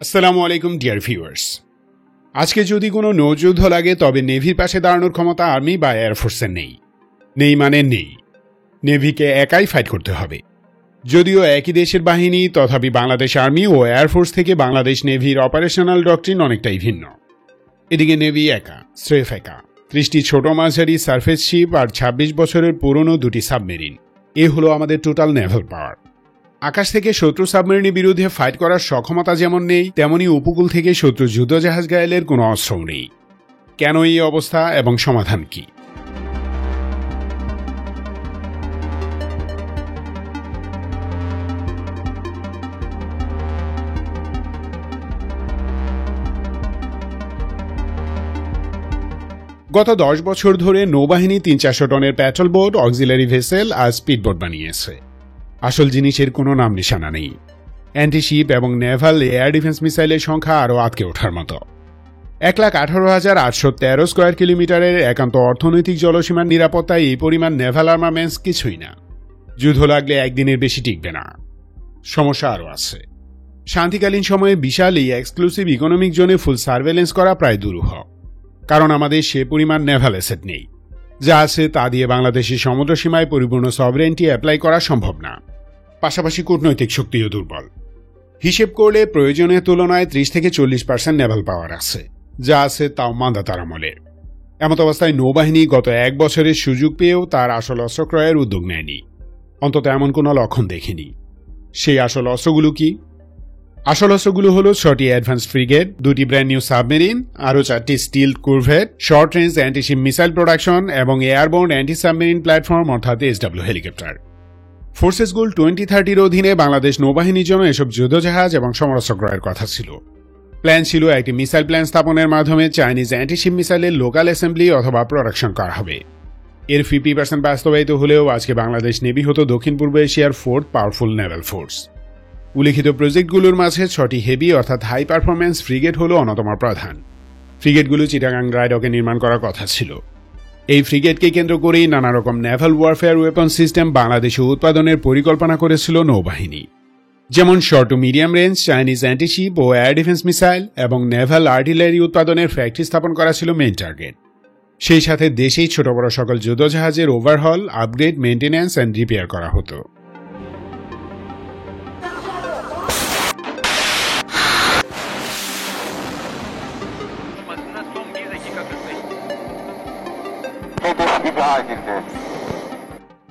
আসসালামু আলাইকুম dear viewers. আজকে যদি কোনো নৌযুদ্ধ লাগে তবে নেভির পাশে দাঁড়ানোর ক্ষমতা আর্মি বা এয়ারফোর্সের নেই। নেই মানে নেই, নেভিকে একাই ফাইট করতে হবে। যদিও একই দেশের বাহিনী, তথাপি বাংলাদেশ আর্মি ও এয়ারফোর্স থেকে বাংলাদেশ নেভির অপারেশনাল ডক্ট্রিন অনেকটাই ভিন্ন। এদিকে নেভি একা, স্রেফ একা, 30টি ছোট মাঝারি সারফেস শিপ আর 26 বছরের পুরনো 2টি সাবমেরিন। এ হলো আমাদের টোটাল নেভাল পাওয়ার। আকাশ থেকে শত্রু সাবমেরিনের বিরুদ্ধে ফাইট করার সক্ষমতা যেমন নেই, তেমনি উপকূল থেকে শত্রু যুদ্ধজাহাজ গায়েলের কোনো অস্ত্রও নেই। কেন এই অবস্থা এবং সমাধান কি? গত 10 বছর ধরে নৌবাহিনী 300-400 টনের প্যাট্রোল বোট, অক্সিলারি ভেসেল আর স্পিডবোট বানিয়েছে। আসল জিনিসের কোনো নাম নিশানা নেই। অ্যান্টিশিপ এবং নেভাল এয়ার ডিফেন্স মিসাইলের সংখ্যা আরও আটকে ওঠার মতো। 1,18,813 স্কোয়ার কিলোমিটারের একান্ত অর্থনৈতিক জলসীমার নিরাপত্তায় এই পরিমাণ নেভাল আর্মামেন্টস কিছুই না। যুদ্ধ লাগলে একদিনের বেশি টিকবে না। সমস্যা আরও আছে। শান্তিকালীন সময়ে বিশাল এই এক্সক্লুসিভ ইকোনমিক জোনে ফুল সার্ভেলেন্স করা প্রায় দুরূহ, কারণ আমাদের সে পরিমাণ নেভাল অ্যাসেট নেই। যা আছে তা দিয়ে বাংলাদেশের সমুদ্র সীমায় পরিপূর্ণ সভরেন্টি অ্যাপ্লাই করা সম্ভব না। পাশাপাশি কূটনৈতিক শক্তিও দুর্বল। হিসেব করলে প্রয়োজনের তুলনায় 30-40% নেভাল পাওয়ার আছে, যা আছে তাও মান্দাতার আমলের। এমত অবস্থায় নৌবাহিনী গত 1 বছরের সুযোগ পেয়েও তার আসল অস্ত্র ক্রয়ের উদ্যোগ নেয়নি। অন্তত এমন কোনো লক্ষণ দেখিনি। সেই আসল অস্ত্রগুলো কি? আসল অস্ত্রগুলো হলো 6টি অ্যাডভান্স ফ্রিগেট, 2টি ব্র্যান্ড নিউ সাবমেরিন, আরও 4টি steel corvette, short range antiship missile production এবং এয়ারবোর্ন অ্যান্টি সাবমেরিন প্ল্যাটফর্ম অর্থাৎ SW হেলিকপ্টার। ফোর্সেস গোল 2030-র অধীনে বাংলাদেশ নৌবাহিনীর জন্য এসব যুদ্ধজাহাজ এবং সমরাস্ত্র ক্রয়ের কথা ছিল। প্ল্যান ছিল একটি মিসাইল প্ল্যান স্থাপনের মাধ্যমে চাইনিজ অ্যান্টিশিপ মিসাইলের লোকাল অ্যাসেম্বলি অথবা প্রোডাকশন করা হবে। এর 50% বাস্তবায়িত হলেও আজকে বাংলাদেশ নেভি হতো দক্ষিণ পূর্ব এশিয়ার 4th পাওয়ারফুল নেভাল ফোর্স। উল্লিখিত প্রজেক্টগুলোর মাঝে 6টি হেভি অর্থাৎ হাই পারফরম্যান্স ফ্রিগেট হল অন্যতম প্রধান। ফ্রিগেটগুলো চিটাগাং ড্রাই ডকে নির্মাণ করার কথা ছিল। এই ফ্রিগেটকে কেন্দ্র করেই নানা রকম নেভাল ওয়ারফেয়ার ওয়েপন সিস্টেম বাংলাদেশে উৎপাদনের পরিকল্পনা করেছিল নৌবাহিনী, যেমন short to medium range Chinese antiship ও এয়ার ডিফেন্স মিসাইল এবং নেভাল আর্টিলারি উৎপাদনের ফ্যাক্টরি স্থাপন করা ছিল মেইন টার্গেট। সেই সাথে দেশেই ছোট বড় সকল যুদ্ধজাহাজের overhaul, upgrade, maintenance and repair করা হতো।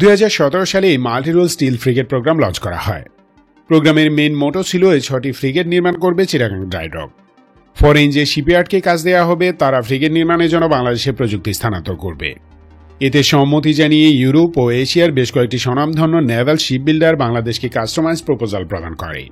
দুই 2017 সালে এই multirole steel frigate programme launch করা হয়। প্রোগ্রামের মেইন মোটো ছিল এই 6টি ফ্রিগেট নির্মাণ করবে চিটাগাং ড্রাই ডক। ফরেন যে শিপইয়ার্ডকে কাজ দেওয়া হবে তারা ফ্রিগেট নির্মাণের জন্য বাংলাদেশে প্রযুক্তি স্থানান্তর করবে। এতে সম্মতি জানিয়ে ইউরোপ ও এশিয়ার বেশ কয়েকটি স্বনামধন্য নেভাল শিপ বিল্ডার বাংলাদেশকে কাস্টমাইজ প্রপোজাল প্রদান করে।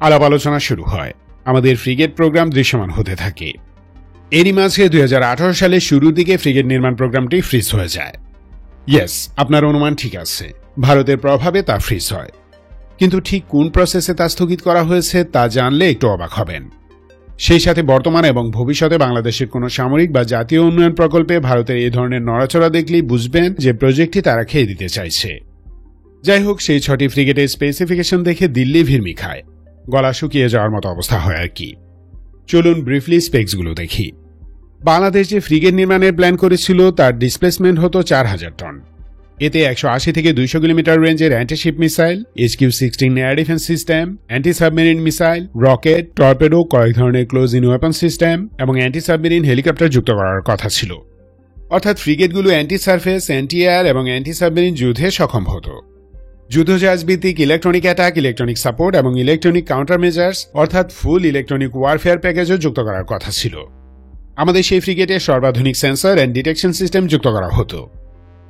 আলাপ আলোচনা শুরু হয়। আমাদের ফ্রিগেট প্রোগ্রাম দৃশ্যমান হতে থাকে। এরই মাঝে 2018 সালের শুরুর দিকে ফ্রিগেট নির্মাণ প্রোগ্রামটি ফ্রিজ হয়ে যায়। ইয়েস, আপনার অনুমান ঠিক আছে, ভারতের প্রভাবে তা ফ্রিজ হয়। কিন্তু ঠিক কোন প্রসেসে তা স্থগিত করা হয়েছে তা জানলে একটু অবাক হবেন। সেই সাথে বর্তমান এবং ভবিষ্যতে বাংলাদেশের কোনো সামরিক বা জাতীয় উন্নয়ন প্রকল্পে ভারতের এই ধরনের নড়াচড়া দেখলেই বুঝবেন যে প্রজেক্টটি তারা খেয়ে দিতে চাইছে। যাই হোক, সেই 6টি ফ্রিগেটের স্পেসিফিকেশন দেখে দিল্লি ভিড়মি খায়, গলা শুকিয়ে যাওয়ার মতো অবস্থা হয় আর কি। চলুন ব্রিফলি স্পেক্সগুলো দেখি। বাংলাদেশ যে ফ্রিগেট নির্মাণের প্ল্যান করেছিল তার ডিসপ্লেসমেন্ট হতো 4000 টন। এতে 180-200 কিলোমিটার রেঞ্জের antiship missile, HQ-16 air defence system, anti submarine missile, rocket, torpedo, কয়েক ধরনের ক্লোজ ইন ওয়েপন সিস্টেম এবং অ্যান্টি সাবমেরিন হেলিকপ্টার যুক্ত করার কথা ছিল। অর্থাৎ ফ্রিগেটগুলো অ্যান্টি সার্ফেস, অ্যান্টি এয়ার এবং অ্যান্টি সাবমেরিন যুদ্ধে সক্ষম হতো। যুদ্ধজাহাজ ভিত্তিক ইলেকট্রনিক অ্যাটাক, ইলেকট্রনিক সাপোর্ট এবং ইলেকট্রনিক কাউন্টার মেজার্স অর্থাৎ ফুল ইলেকট্রনিক ওয়ারফেয়ার প্যাকেজও যুক্ত করার কথা ছিল। আমাদের সেই ফ্রিগেটে সর্বাধুনিক সেন্সর অ্যান্ড ডিটেকশন সিস্টেম যুক্ত করা হতো,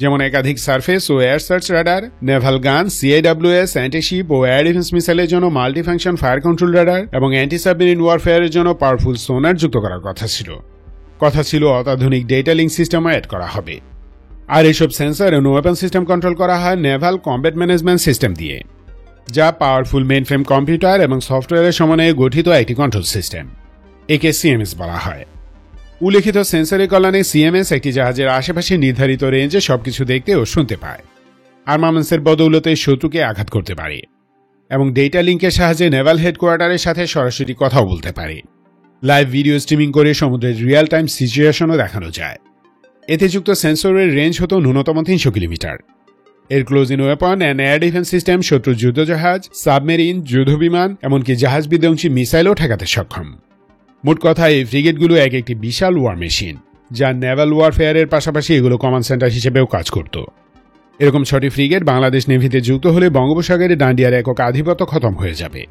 যেমন একাধিক সার্ফেস ও এয়ার সার্চ রাডার, নেভাল গান, CIWS, অ্যান্টিশিপ ও এয়ার ডিফেন্স মিসাইলের জন্য মাল্টিফাংশন ফায়ার কন্ট্রোল রাডার এবং অ্যান্টি সাবমেরিন ওয়ারফেয়ারের জন্য পাওয়ারফুল সোনার যুক্ত করার কথা ছিল। অত্যাধুনিক ডেটা লিঙ্ক সিস্টেমও অ্যাড করা হবে। আর এসব সেন্সর ও ওয়েপন সিস্টেম কন্ট্রোল করা হয় নেভাল কমব্যাট ম্যানেজমেন্ট সিস্টেম দিয়ে, যা পাওয়ারফুল মেইন ফ্রেম কম্পিউটার এবং সফটওয়্যারের সমন্বয়ে গঠিত একটি কন্ট্রোল সিস্টেম। একে CMS বলা হয়। উল্লেখিত সেন্সরের কল্যাণে CMS একটি জাহাজের আশেপাশে নির্ধারিত রেঞ্জে সবকিছু দেখতে ও শুনতে পায়। আর্মামেন্টসের বদৌলতে শত্রুকে আঘাত করতে পারে। এবং ডেটা লিঙ্কের সাহায্যে নেভাল হেডকোয়ার্টারের সাথে সরাসরি কথাও বলতে পারে। লাইভ ভিডিও স্ট্রিমিং করে সমুদ্রের রিয়েল টাইম সিচুয়েশনও দেখানো যায়। এতে যুক্ত সেন্সরের রেঞ্জ হতো ন্যূনতম 300 কিলোমিটার। এর close in weapon and air defence system শত্রুর যুদ্ধজাহাজ, সাবমেরিন, যুদ্ধবিমান, এমনকি জাহাজ বিধ্বংসী মিসাইলও ঠেকাতে সক্ষম। মোট কথা, এই ফ্রিগেটগুলো একটি বিশাল ওয়ার মেশিন, যা নেভাল ওয়ারফেয়ারের পাশাপাশি এগুলো কমান্ড সেন্টার হিসেবেও কাজ করত। এরকম 6টি ফ্রিগেট বাংলাদেশ নেভিতে যুক্ত হলে বঙ্গোপসাগরে ডান্ডিয়ার একক আধিপত্য খতম হয়ে যাবে।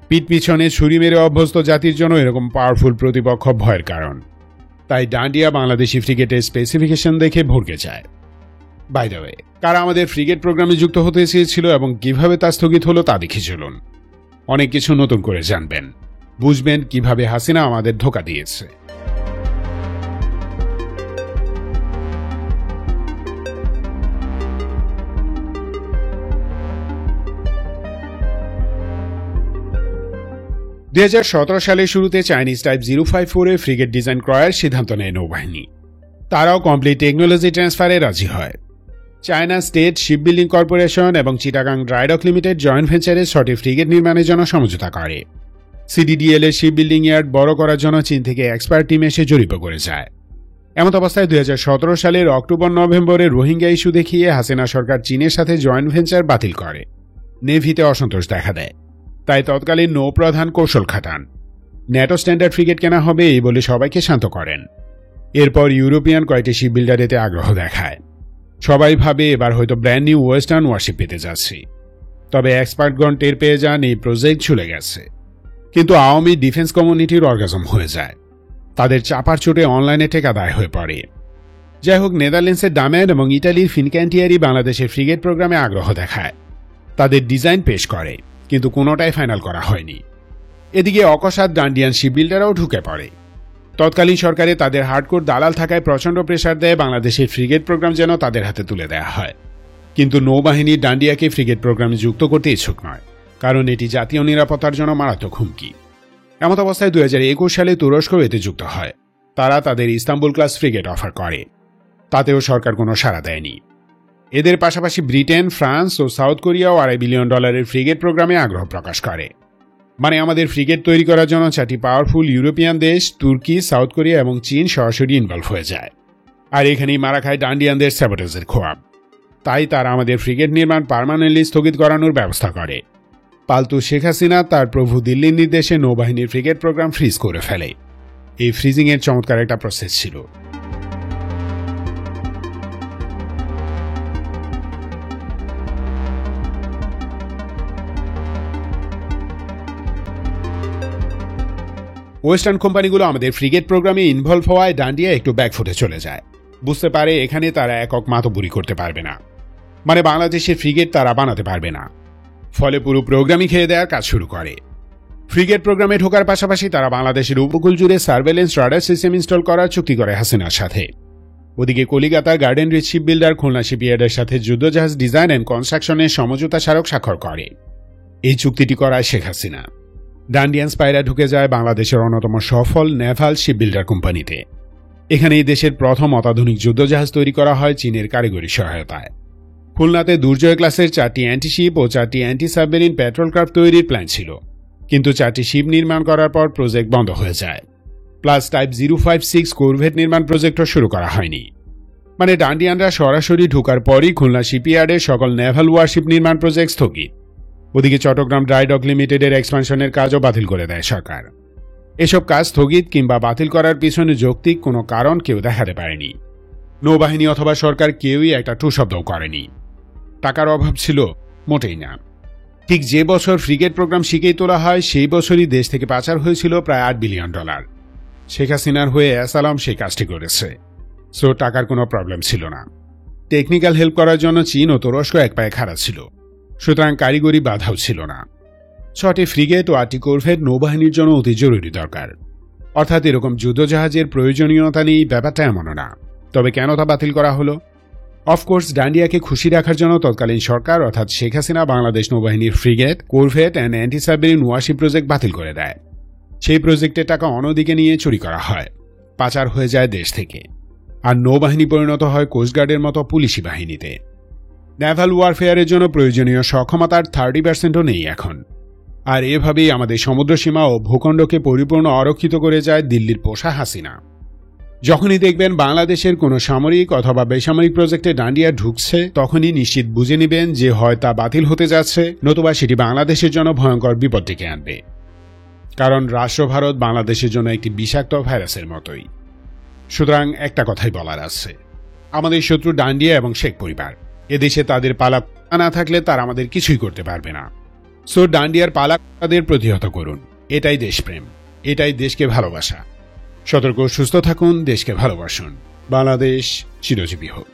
পিঠ পিছনে ছুরি মেরে অভ্যস্ত জাতির জন্য এরকম পাওয়ারফুল প্রতিপক্ষ ভয়ের কারণ। তাই ডান্ডিয়া বাংলাদেশি ফ্রিগেটের স্পেসিফিকেশন দেখে ভড়কে যায়। বাই দ্য ওয়ে, কারা আমাদের ফ্রিগেট প্রোগ্রামে যুক্ত হতে চেয়েছিল এবং কিভাবে তা স্থগিত হলো তা দেখে চলুন। অনেক কিছু নতুন করে জানবেন, বুঝবেন কিভাবে হাসিনা আমাদের ধোঁকা দিয়েছে। সালের শুরুতে চাইনিজ টাইপ 054 ফ্রিগেট ডিজাইন ক্রয়ের সিদ্ধান্ত নেয় নৌবাহিনী। তারাও কমপ্লিট টেকনোলজি ট্রান্সফারে রাজি হয়। China state ship building corporation এবং চিটাগাং ড্রাইডক লিমিটেড জয়েন্ট ভেঞ্চারে 6টি ফ্রিগেট নির্মাণের জন্য সমঝোতা করে। সিডিডিএল এর শিপ বিল্ডিং ইয়ার্ড বড় করার জন্য চীন থেকে এক্সপার্ট টিম এসে জরিপ করে যায়। এমত অবস্থায় 2017 সালের অক্টোবর-নভেম্বরে রোহিঙ্গা ইস্যু দেখিয়ে হাসিনা সরকার চীনের সাথে জয়েন্ট ভেঞ্চার বাতিল করে। নেভিতে অসন্তোষ দেখা দেয়। তাই তৎকালীন নৌপ্রধান কৌশল খাটান। ন্যাটো স্ট্যান্ডার্ড ফ্রিগেট কেনা হবে এই বলে সবাইকে শান্ত করেন। এরপর ইউরোপিয়ান কয়েকটি শিপ বিল্ডার এতে আগ্রহ দেখায়। সবাই ভাবে এবার হয়তো ব্র্যান্ড নিউ ওয়েস্টার্ন ওয়ারশিপ পেতে যাচ্ছি। তবে এক্সপার্টগণ টের পেয়ে যান এই প্রজেক্ট চলে গেছে। কিন্তু আওয়ামী ডিফেন্স কমিউনিটির অর্গাজম হয়ে যায়। তাদের চাপার চোটে অনলাইনে টেকা দায় হয়ে পড়ে। যাই হোক, নেদারল্যান্ডসের ডামেন এবং ইটালির ফিনক্যান্টিয়ারি বাংলাদেশের ফ্রিগেট প্রোগ্রামে আগ্রহ দেখায়। তাদের ডিজাইন পেশ করে, কিন্তু কোনোটাই ফাইনাল করা হয়নি। এদিকে অকস্মাৎ ডান্ডিয়ান শিপ বিল্ডাররাও ঢুকে পড়ে। তৎকালীন সরকারে তাদের হার্ডকোর দালাল থাকায় প্রচণ্ড প্রেশার দেয় বাংলাদেশের ফ্রিগেট প্রোগ্রাম যেন তাদের হাতে তুলে দেওয়া হয়। কিন্তু নৌবাহিনী ডান্ডিয়াকে ফ্রিগেট প্রোগ্রামে যুক্ত করতে ইচ্ছুক নয়, কারণ এটি জাতীয় নিরাপত্তার জন্য মারাত্মক হুমকি। এমত অবস্থায় 2021 সালে তুরস্ক এতে যুক্ত হয়। তারা তাদের ইস্তাম্বুল ক্লাস ফ্রিগেট অফার করে। তাতেও সরকার কোনো সাড়া দেয়নি। এদের পাশাপাশি ব্রিটেন, ফ্রান্স ও সাউথ কোরিয়াও $2.5 বিলিয়ন ফ্রিগেট প্রোগ্রামে আগ্রহ প্রকাশ করে। মানে আমাদের ফ্রিগেট তৈরি করার জন্য 4টি পাওয়ারফুল ইউরোপিয়ান দেশ তুর্কি, সাউথ কোরিয়া এবং চীন সরাসরি ইনভলভ হয়ে যায়। আর এখানেই মারা খায় ডান্ডিয়ানদের স্যাবোটেজের খোয়াব। তাই তারা আমাদের ফ্রিগেট নির্মাণ পার্মানেন্টলি স্থগিত করানোর ব্যবস্থা করে। পালতু শেখ হাসিনা তার প্রভু দিল্লির নির্দেশে নৌবাহিনীর ফ্রিগেট প্রোগ্রাম ফ্রিজ করে ফেলে। এই ফ্রিজিংয়ের চমৎকার একটা প্রসেস ছিল। ওয়েস্টার্ন কোম্পানিগুলো আমাদের ফ্রিগেট প্রোগ্রামে ইনভলভ হওয়ায় ডান্ডিয়া একটু ব্যাকফুটে চলে যায়। বুঝতে পারে এখানে তারা একক মাতব্বরি করতে পারবে না, মানে বাংলাদেশের ফ্রিগেট তারা বানাতে পারবে না। ফলে পুরো প্রোগ্রামই খেয়ে দেওয়ার কাজ শুরু করে। ফ্রিগেট প্রোগ্রামে ঢোকার পাশাপাশি তারা বাংলাদেশের উপকূল জুড়ে সার্ভেলেন্স রাডার সিস্টেম ইনস্টল করার চুক্তি করে হাসিনার সাথে। ওদিকে Calcutta garden reach ship builder Khulna শিপইয়ার্ডের সাথে যুদ্ধজাহাজ ডিজাইন অ্যান্ড কনস্ট্রাকশনের সমঝোতা স্মারক স্বাক্ষর করে। এই চুক্তিটি করায় শেখ হাসিনা। ডান্ডিয়ান স্পাইরা ঢুকে যায় বাংলাদেশের অন্যতম সফল নেভাল শিপ বিল্ডার কোম্পানিতে। এখানে এই দেশের প্রথম অত্যাধুনিক যুদ্ধজাহাজ তৈরি করা হয় চীনের কারিগরি সহায়তায়। খুলনাতে দুর্জয় ক্লাসের 4টি অ্যান্টিশিপ ও 4টি অ্যান্টি সাবমেরিন পেট্রোল ক্রাফট তৈরির প্ল্যান ছিল, কিন্তু 4টি শিপ নির্মাণ করার পর প্রজেক্ট বন্ধ হয়ে যায়। প্লাস টাইপ 056 করভেট নির্মাণ প্রজেক্টও শুরু করা হয়নি। মানে ডান্ডিয়ানরা সরাসরি ঢোকার পরই খুলনা শিপইয়ার্ডের সকল নেভাল ওয়ারশিপ নির্মাণ প্রজেক্ট স্থগিত। ওদিকে চট্টগ্রাম ড্রাইডক লিমিটেডের এক্সপানশনের কাজও বাতিল করে দেয় সরকার। এসব কাজ স্থগিত কিংবা বাতিল করার পিছনে যৌক্তিক কোনো কারণ কেউ দেখাতে পারেনি। নৌবাহিনী অথবা সরকার কেউই একটা টু শব্দও করেনি। টাকার অভাব ছিল? মোটেই না। ঠিক যে বছর ফ্রিগেট প্রোগ্রাম শিখেই তোলা হয় সেই বছরই দেশ থেকে পাচার হয়েছিল প্রায় $8 বিলিয়ন। শেখ হাসিনার হয়ে অ্যাসালাম সেই কাজটি করেছে। সো টাকার কোনো প্রবলেম ছিল না। টেকনিক্যাল হেল্প করার জন্য চীন ও তুরস্ক এক পায়ে খাড়া ছিল, সুতরাং কারিগরি বাধাও ছিল না। 6টি ফ্রিগেট ও 8টি করভেট নৌবাহিনীর জন্য অতি জরুরি দরকার। অর্থাৎ এরকম যুদ্ধজাহাজের প্রয়োজনীয়তা নেই ব্যাপারটা এমনও না। তবে কেন তা বাতিল করা হলো? অফকোর্স ডান্ডিয়াকে খুশি রাখার জন্য তৎকালীন সরকার অর্থাৎ শেখ হাসিনা বাংলাদেশ নৌবাহিনীর frigate, corvette and anti submarine warship project বাতিল করে দেয়। সেই প্রজেক্টের টাকা অন্যদিকে নিয়ে চুরি করা হয়, পাচার হয়ে যায় দেশ থেকে। আর নৌবাহিনী পরিণত হয় কোস্টগার্ডের মতো পুলিশি বাহিনীতে। নেভাল ওয়ারফেয়ারের জন্য প্রয়োজনীয় সক্ষমতার 30%ও নেই এখন। আর এভাবেই আমাদের সমুদ্রসীমা ও ভূখণ্ডকে পরিপূর্ণ অরক্ষিত করে যায় দিল্লির পোষা হাসিনা। যখনই দেখবেন বাংলাদেশের কোনো সামরিক অথবা বেসামরিক প্রজেক্টে ডান্ডিয়া ঢুকছে, তখনই নিশ্চিত বুঝে নেবেন যে হয় তা বাতিল হতে যাচ্ছে, নতুবা সেটি বাংলাদেশের জন্য ভয়ঙ্কর বিপদ ডেকে আনবে। কারণ রাষ্ট্র ভারত বাংলাদেশের জন্য একটি বিষাক্ত ভাইরাসের মতোই। সুতরাং একটা কথাই বলার আছে, আমাদের শত্রু ডান্ডিয়া এবং শেখ পরিবার। এদেশে তাদের পালা না থাকলে তারা আমাদের কিছুই করতে পারবে না। সো ডান্ডিয়ার পালা তাদের প্রতিহত করুন। এটাই দেশপ্রেম, এটাই দেশকে ভালোবাসা। সতর্ক, সুস্থ থাকুন, দেশকে ভালোবাসুন। বাংলাদেশ চিরজীবী হোক।